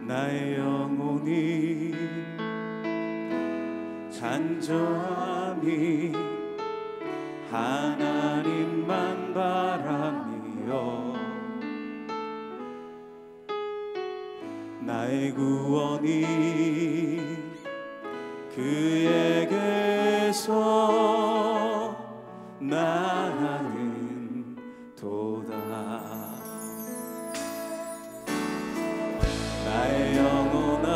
나의 영혼이 간절함이 하나님만 바라며 나의 구원이 그에게서 나는 도다. 나의 영혼아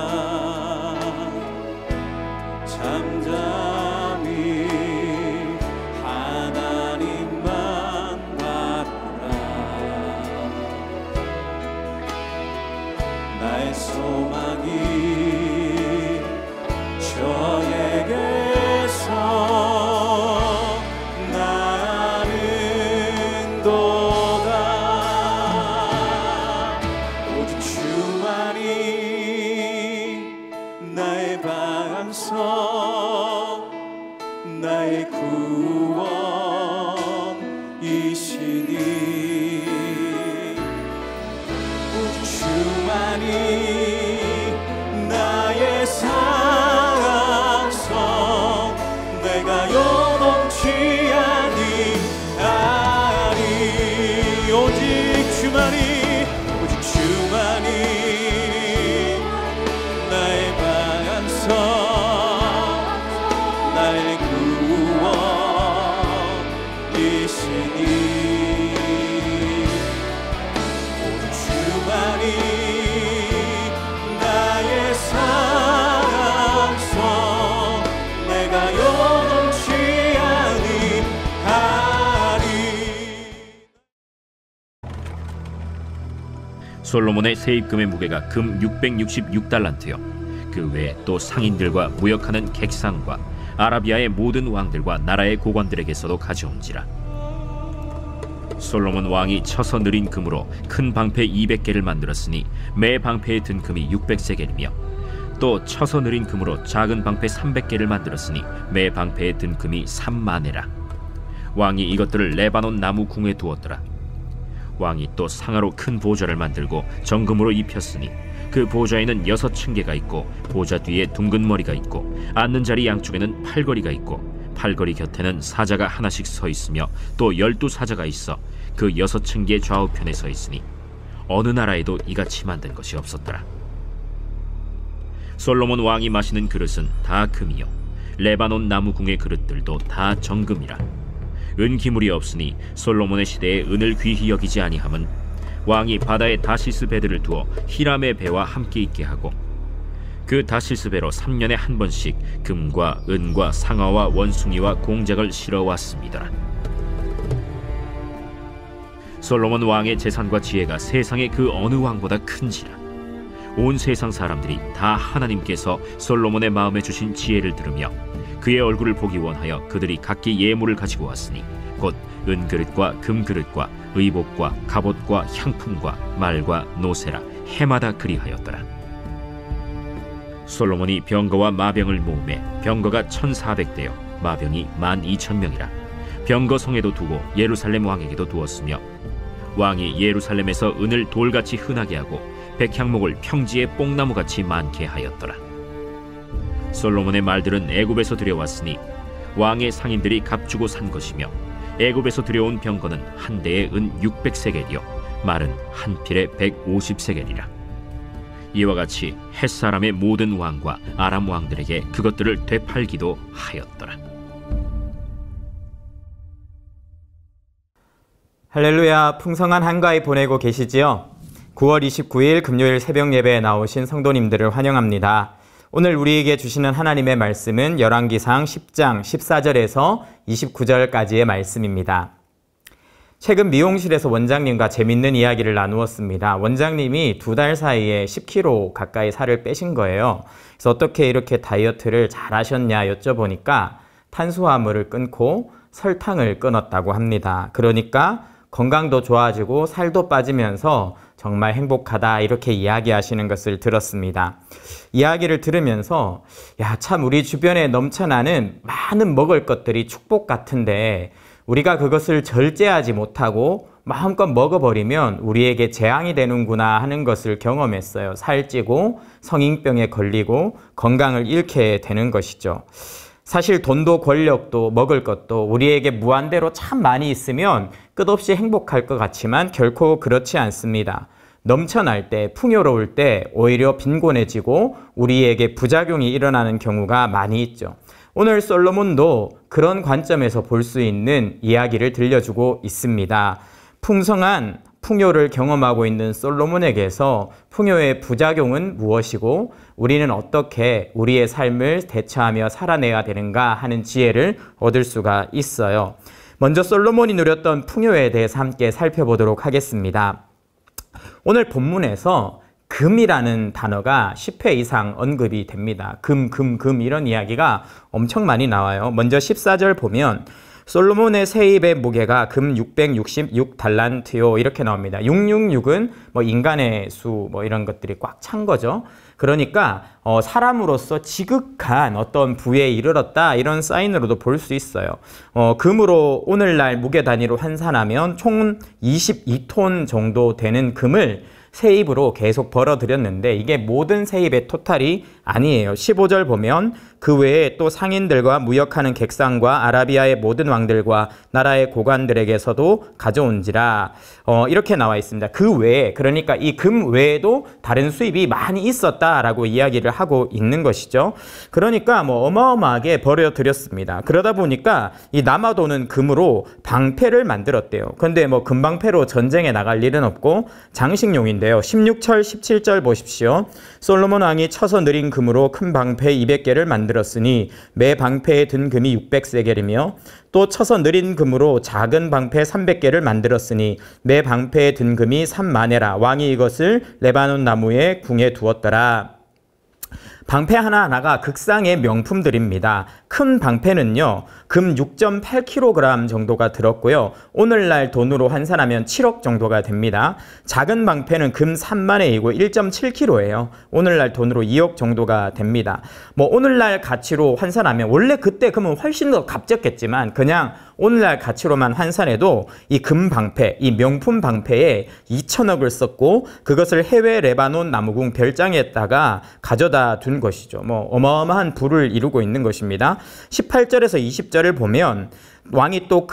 잠잠히 하나님만 바라라. 나의 소망이 저에게서 나는 도다. 오직 주만이 나의 반석 나의 구원이시니 오직 주만이 나의 상성 내가 요동치 아니하리. 오직 주만이 나의 반석 나의 구원이시니 오직 주만이 나의 상성 내가 요동치 아니하리. 솔로몬의 세입금의 무게가 금 666달란트요 그 외에 또 상인들과 무역하는 객상과 아라비아의 모든 왕들과 나라의 고관들에게서도 가져온지라. 솔로몬 왕이 쳐서 느린 금으로 큰 방패 200개를 만들었으니 매 방패에 든 금이 600세겔이며 또 쳐서 느린 금으로 작은 방패 300개를 만들었으니 매 방패에 든 금이 3만에라. 왕이 이것들을 레바논 나무 궁에 두었더라. 왕이 또 상아로 큰 보좌를 만들고 정금으로 입혔으니 그 보좌에는 6층계가 있고 보좌 뒤에 둥근 머리가 있고 앉는 자리 양쪽에는 팔걸이가 있고 팔걸이 곁에는 사자가 하나씩 서 있으며 또 12사자가 있어 그 6층계 좌우편에 서 있으니 어느 나라에도 이같이 만든 것이 없었더라. 솔로몬 왕이 마시는 그릇은 다 금이요 레바논 나무 궁의 그릇들도 다 정금이라. 은기물이 없으니 솔로몬의 시대에 은을 귀히 여기지 아니함은 왕이 바다에 다시스 배들을 두어 히람의 배와 함께 있게 하고 그 다시스 배로 3년에 한 번씩 금과 은과 상아와 원숭이와 공작을 실어왔습니다. 솔로몬 왕의 재산과 지혜가 세상의 그 어느 왕보다 큰지라. 온 세상 사람들이 다 하나님께서 솔로몬의 마음에 주신 지혜를 들으며 그의 얼굴을 보기 원하여 그들이 각기 예물을 가지고 왔으니 곧 은그릇과 금그릇과 의복과 갑옷과 향품과 말과 노새라 해마다 그리하였더라. 솔로몬이 병거와 마병을 모으매 병거가 1400대요 마병이 12,000명이라. 병거성에도 두고 예루살렘 왕에게도 두었으며 왕이 예루살렘에서 은을 돌같이 흔하게 하고 백향목을 평지에 뽕나무같이 많게 하였더라. 솔로몬의 말들은 애굽에서 들여왔으니 왕의 상인들이 값주고 산 것이며 애굽에서 들여온 병거는 한 대에 은 600세겔이요 말은 한 필에 150세겔이라. 이와 같이 헷사람의 모든 왕과 아람 왕들에게 그것들을 되팔기도 하였더라. 할렐루야, 풍성한 한가위 보내고 계시지요? 9월 29일 금요일 새벽 예배에 나오신 성도님들을 환영합니다. 오늘 우리에게 주시는 하나님의 말씀은 열왕기상 10장 14절에서 29절까지의 말씀입니다. 최근 미용실에서 원장님과 재밌는 이야기를 나누었습니다. 원장님이 2달 사이에 10kg 가까이 살을 빼신 거예요. 그래서 어떻게 이렇게 다이어트를 잘 하셨냐 여쭤보니까 탄수화물을 끊고 설탕을 끊었다고 합니다. 그러니까 건강도 좋아지고 살도 빠지면서 정말 행복하다 이렇게 이야기하시는 것을 들었습니다. 이야기를 들으면서 참 우리 주변에 넘쳐나는 많은 먹을 것들이 축복 같은데 우리가 그것을 절제하지 못하고 마음껏 먹어버리면 우리에게 재앙이 되는구나 하는 것을 경험했어요. 살찌고 성인병에 걸리고 건강을 잃게 되는 것이죠. 사실 돈도 권력도 먹을 것도 우리에게 무한대로 참 많이 있으면 끝없이 행복할 것 같지만 결코 그렇지 않습니다. 넘쳐날 때, 풍요로울 때 오히려 빈곤해지고 우리에게 부작용이 일어나는 경우가 많이 있죠. 오늘 솔로몬도 그런 관점에서 볼 수 있는 이야기를 들려주고 있습니다. 풍성한 풍요를 경험하고 있는 솔로몬에게서 풍요의 부작용은 무엇이고 우리는 어떻게 우리의 삶을 대처하며 살아내야 되는가 하는 지혜를 얻을 수가 있어요. 먼저 솔로몬이 누렸던 풍요에 대해서 함께 살펴보도록 하겠습니다. 오늘 본문에서 금이라는 단어가 10회 이상 언급이 됩니다. 금 이런 이야기가 엄청 많이 나와요. 먼저 14절 보면 솔로몬의 세입의 무게가 금 666달란트요 이렇게 나옵니다. 666은 뭐 인간의 수 뭐 이런 것들이 꽉 찬 거죠. 그러니까 사람으로서 지극한 어떤 부에 이르렀다 이런 사인으로도 볼 수 있어요. 금으로 오늘날 무게 단위로 환산하면 총 22톤 정도 되는 금을 세입으로 계속 벌어들였는데 이게 모든 세입의 토탈이 아니에요. 15절 보면 그 외에 또 상인들과 무역하는 객상과 아라비아의 모든 왕들과 나라의 고관들에게서도 가져온지라 이렇게 나와 있습니다. 그 외에 그러니까 이 금 외에도 다른 수입이 많이 있었다라고 이야기를 하고 있는 것이죠. 그러니까 뭐 어마어마하게 벌어들였습니다. 그러다 보니까 이 남아도는 금으로 방패를 만들었대요. 근데 뭐 금방패로 전쟁에 나갈 일은 없고 장식용인데요. 16절 17절 보십시오. 솔로몬 왕이 쳐서 느린 금으로 큰 방패 200개를 만들었으니 매 방패에 든 금이 600세겔이며 또 쳐서 느린 금으로 작은 방패 300개를 만들었으니 매 방패에 든 금이 3만에라. 왕이 이것을 레바논 나무에 궁에 두었더라. 방패 하나하나가 극상의 명품들입니다. 큰 방패는요, 금 6.8kg 정도가 들었고요. 오늘날 돈으로 환산하면 7억 정도가 됩니다. 작은 방패는 금 3만회이고 1.7kg예요. 오늘날 돈으로 2억 정도가 됩니다. 뭐 오늘날 가치로 환산하면 원래 그때 금은 훨씬 더 값졌겠지만 그냥 오늘날 가치로만 환산해도 이 금 방패, 이 명품 방패에 2천억을 썼고 그것을 해외 레바논 나무궁 별장에다가 가져다 둔 것이죠. 뭐 어마어마한 부를 이루고 있는 것입니다. 18절에서 20절을 보면 왕이 또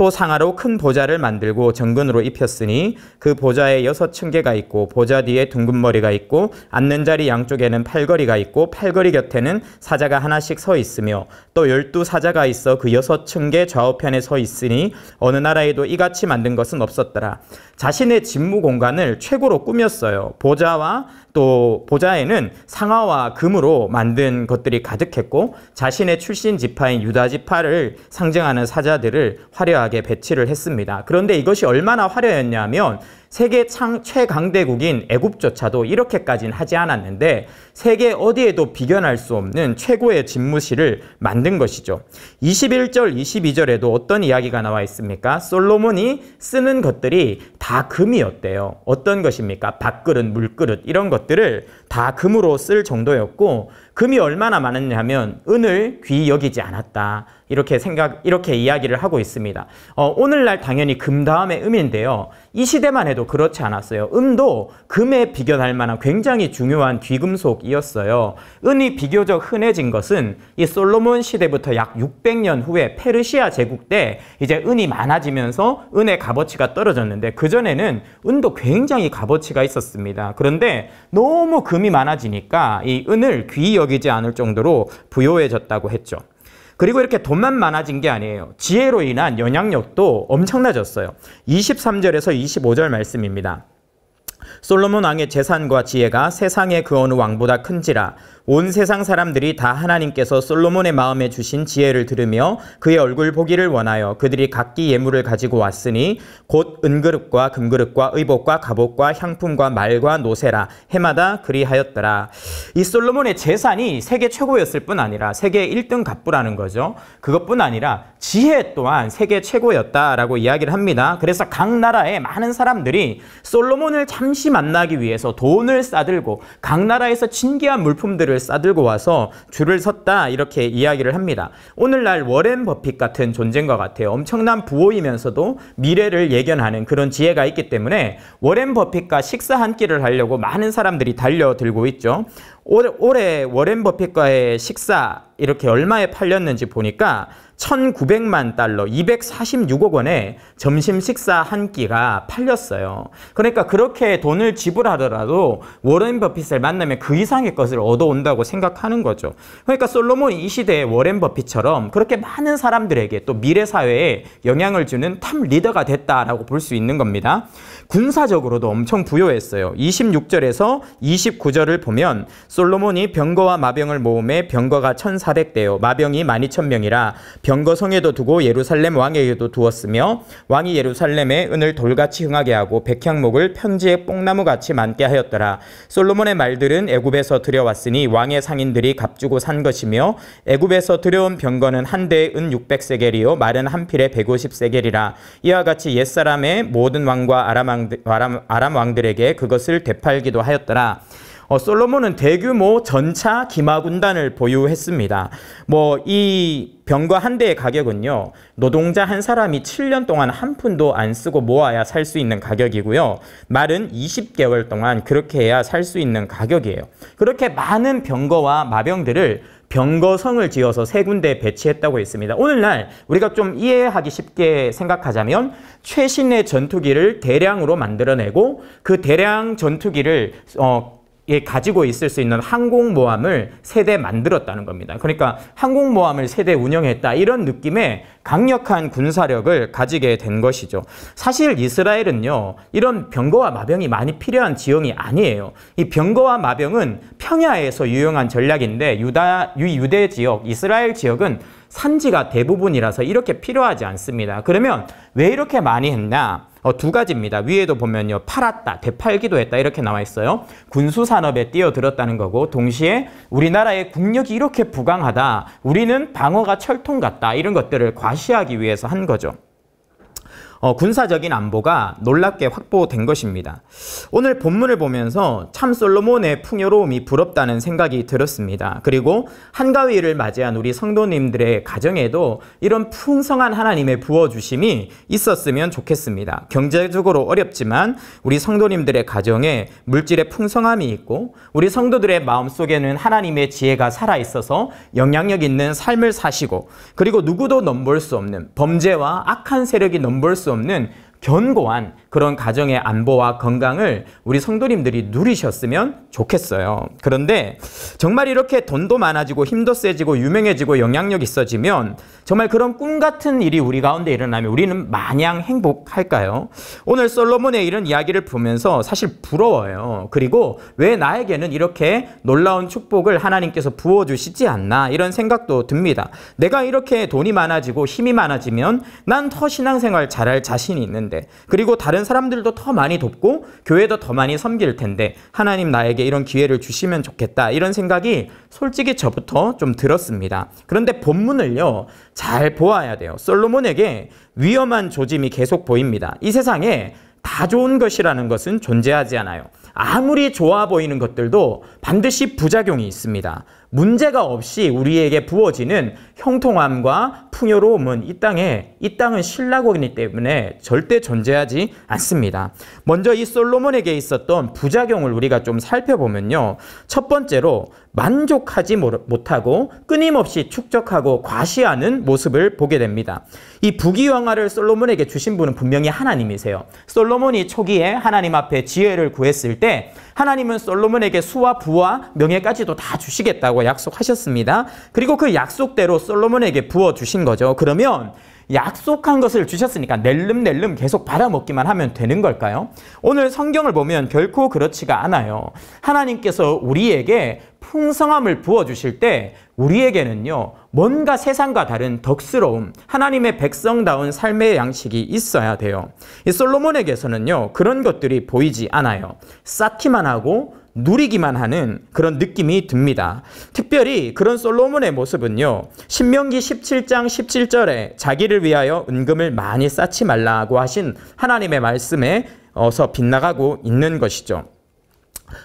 상하로 큰 보좌를 만들고 정근으로 입혔으니 그 보좌에 6층계가 있고 보좌 뒤에 둥근머리가 있고 앉는 자리 양쪽에는 팔걸이가 있고 팔걸이 곁에는 사자가 하나씩 서 있으며 또 12사자가 있어 그 6층계 좌우편에 서 있으니 어느 나라에도 이같이 만든 것은 없었더라. 자신의 직무 공간을 최고로 꾸몄어요. 보좌와 또 보좌에는 상아와 금으로 만든 것들이 가득했고 자신의 출신 지파인 유다 지파를 상징하는 사자들을 화려하게 배치를 했습니다. 그런데 이것이 얼마나 화려했냐면 세계 최강대국인 애굽조차도 이렇게까지는 하지 않았는데 세계 어디에도 비견할 수 없는 최고의 집무실을 만든 것이죠. 21절, 22절에도 어떤 이야기가 나와 있습니까? 솔로몬이 쓰는 것들이 다 금이었대요. 어떤 것입니까? 밥그릇, 물그릇 이런 것들을 다 금으로 쓸 정도였고 금이 얼마나 많았냐면 은을 귀히 여기지 않았다. 이렇게 이야기를 하고 있습니다. 오늘날 당연히 금 다음에 음인데요. 이 시대만 해도 그렇지 않았어요. 음도 금에 비견할 만한 굉장히 중요한 귀금속이었어요. 은이 비교적 흔해진 것은 이 솔로몬 시대부터 약 600년 후에 페르시아 제국 때 이제 은이 많아지면서 은의 값어치가 떨어졌는데 그전에는 은도 굉장히 값어치가 있었습니다. 그런데 너무 금이 많아지니까 이 은을 귀히 여기지 않을 정도로 부요해졌다고 했죠. 그리고 이렇게 돈만 많아진 게 아니에요. 지혜로 인한 영향력도 엄청나졌어요. 23절에서 25절 말씀입니다. 솔로몬 왕의 재산과 지혜가 세상의 그 어느 왕보다 큰지라 온 세상 사람들이 다 하나님께서 솔로몬의 마음에 주신 지혜를 들으며 그의 얼굴 보기를 원하여 그들이 각기 예물을 가지고 왔으니 곧 은그릇과 금그릇과 의복과 갑옷과 향품과 말과 노새라 해마다 그리하였더라. 이 솔로몬의 재산이 세계 최고였을 뿐 아니라 세계 1등 갑부라는 거죠. 그것뿐 아니라 지혜 또한 세계 최고였다라고 이야기를 합니다. 그래서 각 나라의 많은 사람들이 솔로몬을 잠시 만나기 위해서 돈을 싸들고 각 나라에서 진귀한 물품들을 주머니를 싸들고 와서 줄을 섰다 이렇게 이야기를 합니다. 오늘날 워렌 버핏 같은 존재인 것 같아요. 엄청난 부호이면서도 미래를 예견하는 그런 지혜가 있기 때문에 워렌 버핏과 식사 한 끼를 하려고 많은 사람들이 달려들고 있죠. 올해 워렌 버핏과의 식사 이렇게 얼마에 팔렸는지 보니까 1900만 달러, 246억 원에 점심 식사 한 끼가 팔렸어요. 그러니까 그렇게 돈을 지불하더라도 워렌 버핏을 만나면 그 이상의 것을 얻어온다고 생각하는 거죠. 그러니까 솔로몬이 이 시대의 워렌 버핏처럼 그렇게 많은 사람들에게 또 미래 사회에 영향을 주는 탑 리더가 됐다라고 볼 수 있는 겁니다. 군사적으로도 엄청 부유했어요. 26절에서 29절을 보면 솔로몬이 병거와 마병을 모음해 병거가 1400대요 마병이 12000명이라 병거성에도 두고 예루살렘 왕에게도 두었으며 왕이 예루살렘에 은을 돌같이 흥하게 하고 백향목을 편지에 뽕나무같이 많게 하였더라. 솔로몬의 말들은 애굽에서 들여왔으니 왕의 상인들이 값주고 산 것이며 애굽에서 들여온 병거는 한 대에 은 600세겔이요 말은 한 필에 150세겔이라. 이와 같이 옛사람의 모든 왕과 아람 왕들에게 그것을 되팔기도 하였더라. 솔로몬은 대규모 전차 기마군단을 보유했습니다. 이 병거 한 대의 가격은요, 노동자 한 사람이 7년 동안 한 푼도 안 쓰고 모아야 살 수 있는 가격이고요. 말은 20개월 동안 그렇게 해야 살 수 있는 가격이에요. 그렇게 많은 병거와 마병들을 병거성을 지어서 3군데에 배치했다고 했습니다. 오늘날 우리가 좀 이해하기 쉽게 생각하자면 최신의 전투기를 대량으로 만들어내고 그 대량 전투기를 가지고 있을 수 있는 항공모함을 3대 만들었다는 겁니다. 그러니까 항공모함을 3대 운영했다 이런 느낌의 강력한 군사력을 가지게 된 것이죠. 사실 이스라엘은요, 이런 병거와 마병이 많이 필요한 지형이 아니에요. 이 병거와 마병은 평야에서 유용한 전략인데 유대 지역, 이스라엘 지역은 산지가 대부분이라서 이렇게 필요하지 않습니다. 그러면 왜 이렇게 많이 했나? 2가지입니다. 위에도 보면요, 팔았다, 되팔기도 했다 이렇게 나와 있어요. 군수산업에 뛰어들었다는 거고, 동시에 우리나라의 국력이 이렇게 부강하다, 우리는 방어가 철통 같다, 이런 것들을 과시하기 위해서 한 거죠. 군사적인 안보가 놀랍게 확보된 것입니다. 오늘 본문을 보면서 참 솔로몬의 풍요로움이 부럽다는 생각이 들었습니다. 그리고 한가위를 맞이한 우리 성도님들의 가정에도 이런 풍성한 하나님의 부어주심이 있었으면 좋겠습니다. 경제적으로 어렵지만 우리 성도님들의 가정에 물질의 풍성함이 있고 우리 성도들의 마음속에는 하나님의 지혜가 살아있어서 영향력 있는 삶을 사시고, 그리고 누구도 넘볼 수 없는 범죄와 악한 세력이 넘볼 수 없는 견고한 그런 가정의 안보와 건강을 우리 성도님들이 누리셨으면 좋겠어요. 그런데 정말 이렇게 돈도 많아지고 힘도 세지고 유명해지고 영향력 있어지면 정말 그런 꿈 같은 일이 우리 가운데 일어나면 우리는 마냥 행복할까요? 오늘 솔로몬의 이런 이야기를 보면서 사실 부러워요. 그리고 왜 나에게는 이렇게 놀라운 축복을 하나님께서 부어주시지 않나, 이런 생각도 듭니다. 내가 이렇게 돈이 많아지고 힘이 많아지면 난 더 신앙생활 잘할 자신이 있는데, 그리고 다른 사람들도 더 많이 돕고 교회도 더 많이 섬길 텐데 하나님 나에게 이런 기회를 주시면 좋겠다, 이런 생각이 솔직히 저부터 좀 들었습니다. 그런데 본문을요, 잘 보아야 돼요. 솔로몬에게 위험한 조짐이 계속 보입니다. 이 세상에 다 좋은 것이라는 것은 존재하지 않아요. 아무리 좋아 보이는 것들도 반드시 부작용이 있습니다. 문제가 없이 우리에게 부어지는 형통함과 풍요로움은 이 땅은 신라고이기 때문에 절대 존재하지 않습니다. 먼저 이 솔로몬에게 있었던 부작용을 우리가 좀 살펴보면요, 첫 번째로 만족하지 못하고 끊임없이 축적하고 과시하는 모습을 보게 됩니다. 이 부귀영화를 솔로몬에게 주신 분은 분명히 하나님이세요. 솔로몬이 초기에 하나님 앞에 지혜를 구했을 때 하나님은 솔로몬에게 수와 부와 명예까지도 다 주시겠다고 약속하셨습니다. 그리고 그 약속대로 솔로몬에게 부어주신 거죠. 그러면 약속한 것을 주셨으니까 낼름낼름 계속 받아먹기만 하면 되는 걸까요? 오늘 성경을 보면 결코 그렇지가 않아요. 하나님께서 우리에게 풍성함을 부어주실 때 우리에게는요, 뭔가 세상과 다른 덕스러움, 하나님의 백성다운 삶의 양식이 있어야 돼요. 이 솔로몬에게서는요, 그런 것들이 보이지 않아요. 쌓기만 하고 누리기만 하는 그런 느낌이 듭니다. 특별히 그런 솔로몬의 모습은요, 신명기 17장 17절에 자기를 위하여 은금을 많이 쌓지 말라고 하신 하나님의 말씀에 어서 빗나가고 있는 것이죠.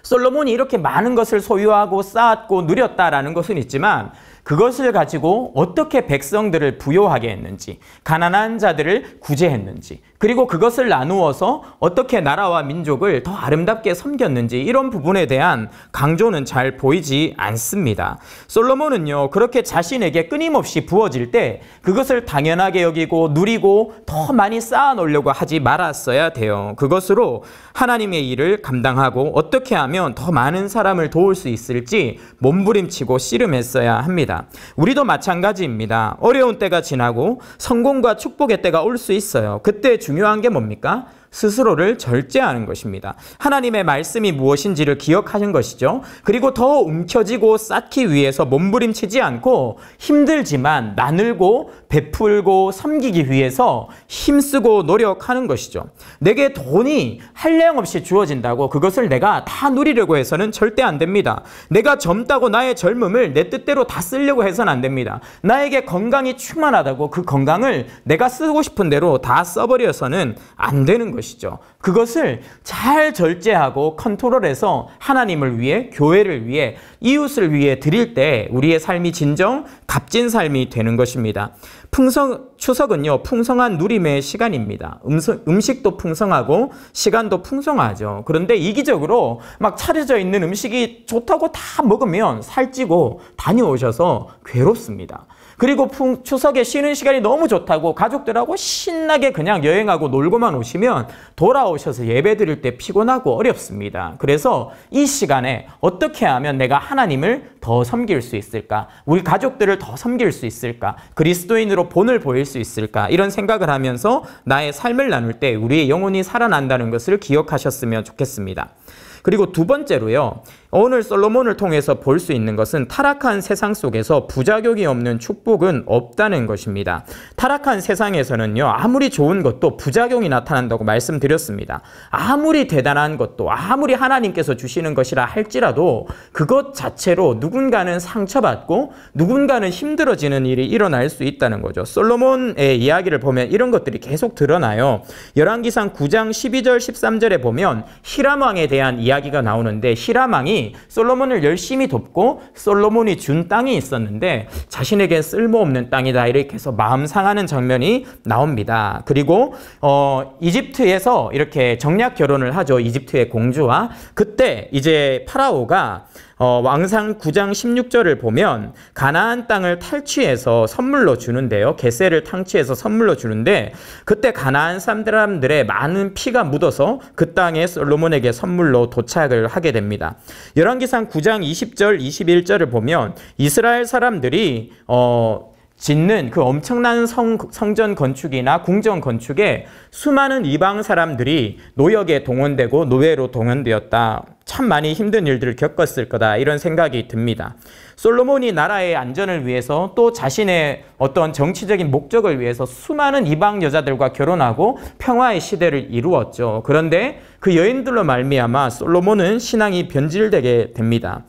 솔로몬이 이렇게 많은 것을 소유하고 쌓았고 누렸다라는 것은 있지만 그것을 가지고 어떻게 백성들을 부요하게 했는지, 가난한 자들을 구제했는지, 그리고 그것을 나누어서 어떻게 나라와 민족을 더 아름답게 섬겼는지 이런 부분에 대한 강조는 잘 보이지 않습니다. 솔로몬은요, 그렇게 자신에게 끊임없이 부어질 때 그것을 당연하게 여기고 누리고 더 많이 쌓아놓으려고 하지 말았어야 돼요. 그것으로 하나님의 일을 감당하고 어떻게 하면 더 많은 사람을 도울 수 있을지 몸부림치고 씨름했어야 합니다. 우리도 마찬가지입니다. 어려운 때가 지나고 성공과 축복의 때가 올 수 있어요. 그때 중요한 게 뭡니까? 스스로를 절제하는 것입니다. 하나님의 말씀이 무엇인지를 기억하는 것이죠. 그리고 더 움켜쥐고 쌓기 위해서 몸부림치지 않고 힘들지만 나누고 베풀고 섬기기 위해서 힘쓰고 노력하는 것이죠. 내게 돈이 한량없이 주어진다고 그것을 내가 다 누리려고 해서는 절대 안 됩니다. 내가 젊다고 나의 젊음을 내 뜻대로 다 쓰려고 해서는 안 됩니다. 나에게 건강이 충만하다고 그 건강을 내가 쓰고 싶은 대로 다 써버려서는 안 되는 것이죠. 그것을 잘 절제하고 컨트롤해서 하나님을 위해, 교회를 위해, 이웃을 위해 드릴 때 우리의 삶이 진정 값진 삶이 되는 것입니다. 추석은요, 풍성한 누림의 시간입니다. 음식도 풍성하고 시간도 풍성하죠. 그런데 이기적으로 막 차려져 있는 음식이 좋다고 다 먹으면 살찌고 다녀오셔서 괴롭습니다. 그리고 추석에 쉬는 시간이 너무 좋다고 가족들하고 신나게 그냥 여행하고 놀고만 오시면 돌아오셔서 예배 드릴 때 피곤하고 어렵습니다. 그래서 이 시간에 어떻게 하면 내가 하나님을 더 섬길 수 있을까? 우리 가족들을 더 섬길 수 있을까? 그리스도인으로 본을 보일 수 있을까? 이런 생각을 하면서 나의 삶을 나눌 때 우리의 영혼이 살아난다는 것을 기억하셨으면 좋겠습니다. 그리고 두 번째로요, 오늘 솔로몬을 통해서 볼 수 있는 것은 타락한 세상 속에서 부작용이 없는 축복은 없다는 것입니다. 타락한 세상에서는요, 아무리 좋은 것도 부작용이 나타난다고 말씀드렸습니다. 아무리 대단한 것도, 아무리 하나님께서 주시는 것이라 할지라도 그것 자체로 누군가는 상처받고 누군가는 힘들어지는 일이 일어날 수 있다는 거죠. 솔로몬의 이야기를 보면 이런 것들이 계속 드러나요. 열왕기상 9장 12절 13절에 보면 히람 왕에 대한 이야기가 나오는데, 히람 왕이 솔로몬을 열심히 돕고 솔로몬이 준 땅이 있었는데 자신에겐 쓸모없는 땅이다 이렇게 해서 마음 상하는 장면이 나옵니다. 그리고 이집트에서 이렇게 정략 결혼을 하죠. 이집트의 공주와. 그때 이제 파라오가 왕상 9장 16절을 보면 가나안 땅을 탈취해서 선물로 주는데요. 게세를 탕취해서 선물로 주는데 그때 가나안 사람들의 많은 피가 묻어서 그 땅에 솔로몬에게 선물로 도착을 하게 됩니다. 열왕기상 9장 20절 21절을 보면 이스라엘 사람들이 짓는 그 엄청난 성전 건축이나 궁전 건축에 수많은 이방 사람들이 노역에 동원되고 노예로 동원되었다. 참 많이 힘든 일들을 겪었을 거다 이런 생각이 듭니다. 솔로몬이 나라의 안전을 위해서 또 자신의 어떤 정치적인 목적을 위해서 수많은 이방 여자들과 결혼하고 평화의 시대를 이루었죠. 그런데 그 여인들로 말미암아 솔로몬은 신앙이 변질되게 됩니다.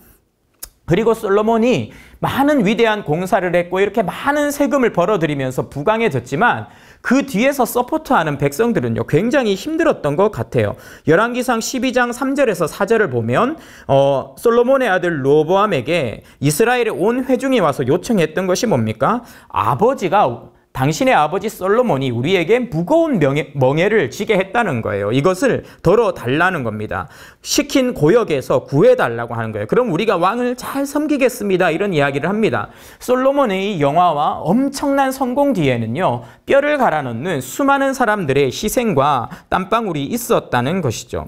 그리고 솔로몬이 많은 위대한 공사를 했고 이렇게 많은 세금을 벌어들이면서 부강해졌지만 그 뒤에서 서포트하는 백성들은요 굉장히 힘들었던 것 같아요. 열왕기상 12장 3절에서 4절을 보면 솔로몬의 아들 르호보암에게 이스라엘의 온 회중이 와서 요청했던 것이 뭡니까? 당신의 아버지 솔로몬이 우리에게 무거운 멍에를 지게 했다는 거예요. 이것을 덜어달라는 겁니다. 시킨 고역에서 구해달라고 하는 거예요. 그럼 우리가 왕을 잘 섬기겠습니다. 이런 이야기를 합니다. 솔로몬의 영화와 엄청난 성공 뒤에는요, 뼈를 갈아넣는 수많은 사람들의 희생과 땀방울이 있었다는 것이죠.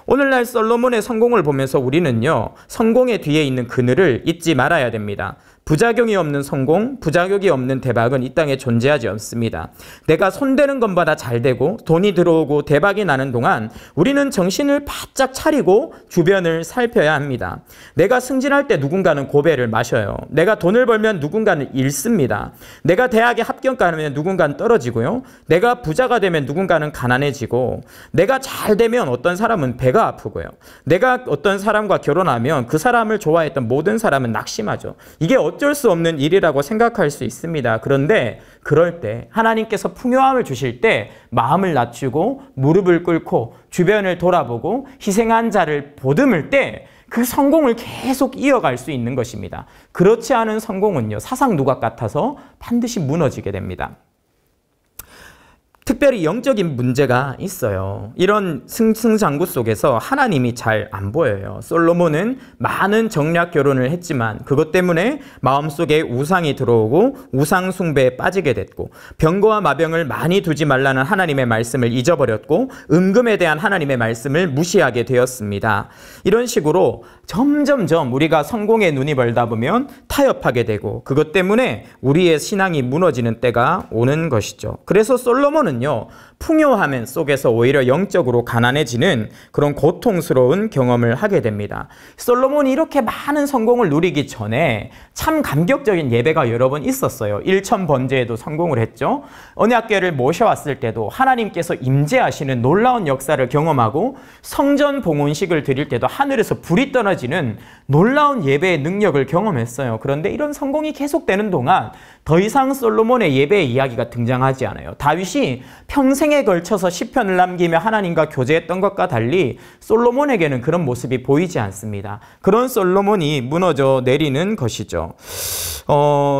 오늘날 솔로몬의 성공을 보면서 우리는요, 성공의 뒤에 있는 그늘을 잊지 말아야 됩니다. 부작용이 없는 성공, 부작용이 없는 대박은 이 땅에 존재하지 않습니다. 내가 손대는 것마다 잘 되고 돈이 들어오고 대박이 나는 동안 우리는 정신을 바짝 차리고 주변을 살펴야 합니다. 내가 승진할 때 누군가는 고배를 마셔요. 내가 돈을 벌면 누군가는 잃습니다. 내가 대학에 합격하면 누군가는 떨어지고요. 내가 부자가 되면 누군가는 가난해지고, 내가 잘 되면 어떤 사람은 배가 아프고요. 내가 어떤 사람과 결혼하면 그 사람을 좋아했던 모든 사람은 낙심하죠. 이게 어쩔 수 없는 일이라고 생각할 수 있습니다. 그런데 그럴 때 하나님께서 풍요함을 주실 때 마음을 낮추고 무릎을 꿇고 주변을 돌아보고 희생한 자를 보듬을 때 그 성공을 계속 이어갈 수 있는 것입니다. 그렇지 않은 성공은요, 사상 누각 같아서 반드시 무너지게 됩니다. 특별히 영적인 문제가 있어요. 이런 승승장구 속에서 하나님이 잘 안 보여요. 솔로몬은 많은 정략 결혼을 했지만 그것 때문에 마음속에 우상이 들어오고 우상 숭배에 빠지게 됐고, 병거와 마병을 많이 두지 말라는 하나님의 말씀을 잊어버렸고, 은금에 대한 하나님의 말씀을 무시하게 되었습니다. 이런 식으로 점점점 우리가 성공에 눈이 멀다 보면 타협하게 되고, 그것 때문에 우리의 신앙이 무너지는 때가 오는 것이죠. 그래서 솔로몬은 풍요함 속에서 오히려 영적으로 가난해지는 그런 고통스러운 경험을 하게 됩니다. 솔로몬이 이렇게 많은 성공을 누리기 전에 참 감격적인 예배가 여러 번 있었어요. 일천 번제에도 성공을 했죠. 언약궤를 모셔왔을 때도 하나님께서 임재하시는 놀라운 역사를 경험하고, 성전 봉헌식을 드릴 때도 하늘에서 불이 떨어지는 놀라운 예배의 능력을 경험했어요. 그런데 이런 성공이 계속되는 동안 더 이상 솔로몬의 예배의 이야기가 등장하지 않아요. 다윗이 평생에 걸쳐서 시편을 남기며 하나님과 교제했던 것과 달리 솔로몬에게는 그런 모습이 보이지 않습니다. 그런 솔로몬이 무너져 내리는 것이죠.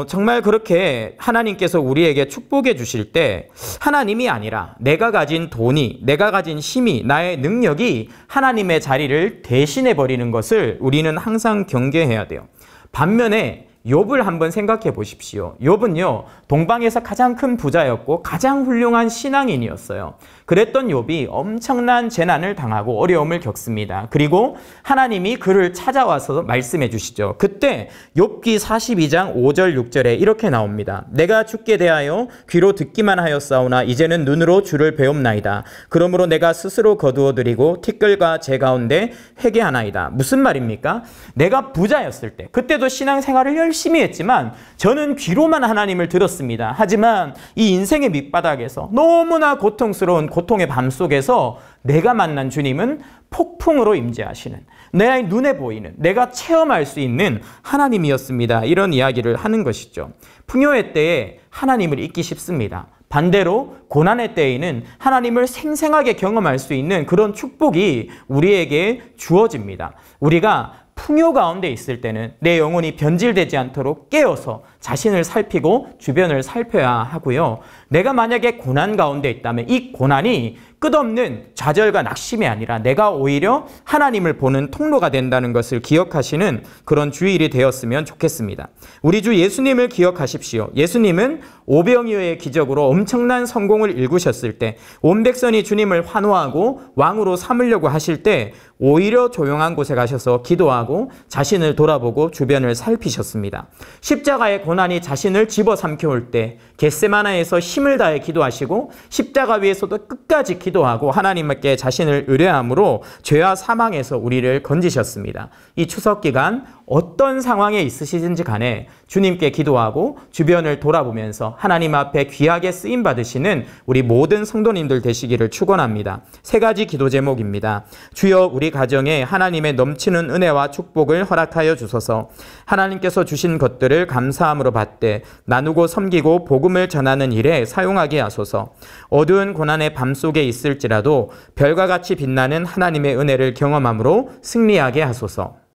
정말 그렇게 하나님께서 우리에게 축복해 주실 때 하나님이 아니라 내가 가진 돈이, 내가 가진 힘이, 나의 능력이 하나님의 자리를 대신해 버리는 것을 우리는 항상 경계해야 돼요. 반면에 욥을 한번 생각해 보십시오. 욥은요, 동방에서 가장 큰 부자였고 가장 훌륭한 신앙인이었어요. 그랬던 욥이 엄청난 재난을 당하고 어려움을 겪습니다. 그리고 하나님이 그를 찾아와서 말씀해 주시죠. 그때 욥기 42장 5절 6절에 이렇게 나옵니다. 내가 주께 대하여 귀로 듣기만 하였사오나 이제는 눈으로 주를 배움나이다. 그러므로 내가 스스로 거두어드리고 티끌과 재 가운데 회개하나이다. 무슨 말입니까? 내가 부자였을 때, 그때도 신앙생활을 열심히 했지만 저는 귀로만 하나님을 들었습니다. 하지만 이 인생의 밑바닥에서 너무나 고통스러운 고통의 밤 속에서 내가 만난 주님은 폭풍으로 임재하시는, 내 눈에 보이는, 내가 체험할 수 있는 하나님이었습니다. 이런 이야기를 하는 것이죠. 풍요의 때에 하나님을 잊기 쉽습니다. 반대로 고난의 때에는 하나님을 생생하게 경험할 수 있는 그런 축복이 우리에게 주어집니다. 우리가 풍요 가운데 있을 때는 내 영혼이 변질되지 않도록 깨어서 자신을 살피고 주변을 살펴야 하고요. 내가 만약에 고난 가운데 있다면 이 고난이 끝없는 좌절과 낙심이 아니라 내가 오히려 하나님을 보는 통로가 된다는 것을 기억하시는 그런 주일이 되었으면 좋겠습니다. 우리 주 예수님을 기억하십시오. 예수님은 오병이어의 기적으로 엄청난 성공을 일구셨을 때, 온 백성이 주님을 환호하고 왕으로 삼으려고 하실 때 오히려 조용한 곳에 가셔서 기도하고 자신을 돌아보고 주변을 살피셨습니다. 십자가의 고난이 자신을 집어삼켜올 때 겟세마나에서 힘을 다해 기도하시고 십자가 위에서도 끝까지 기도하고 하나님께 자신을 의뢰함으로 죄와 사망에서 우리를 건지셨습니다. 이 추석 기간 어떤 상황에 있으시든지 간에 주님께 기도하고 주변을 돌아보면서 하나님 앞에 귀하게 쓰임 받으시는 우리 모든 성도님들 되시기를 축원합니다. 세 가지 기도 제목입니다. 주여, 우리 가정에 하나님의 넘치는 은혜와 축복을 허락하여 주소서. 하나님께서 주신 것들을 감사함으로 받되 나누고 섬기고 복음을 전하는 일에 사용하게 하소서. 어두운 고난의 밤속에 있을지라도 별과 같이 빛나는 하나님의 은혜를 경험함으로 승리하게 하소서.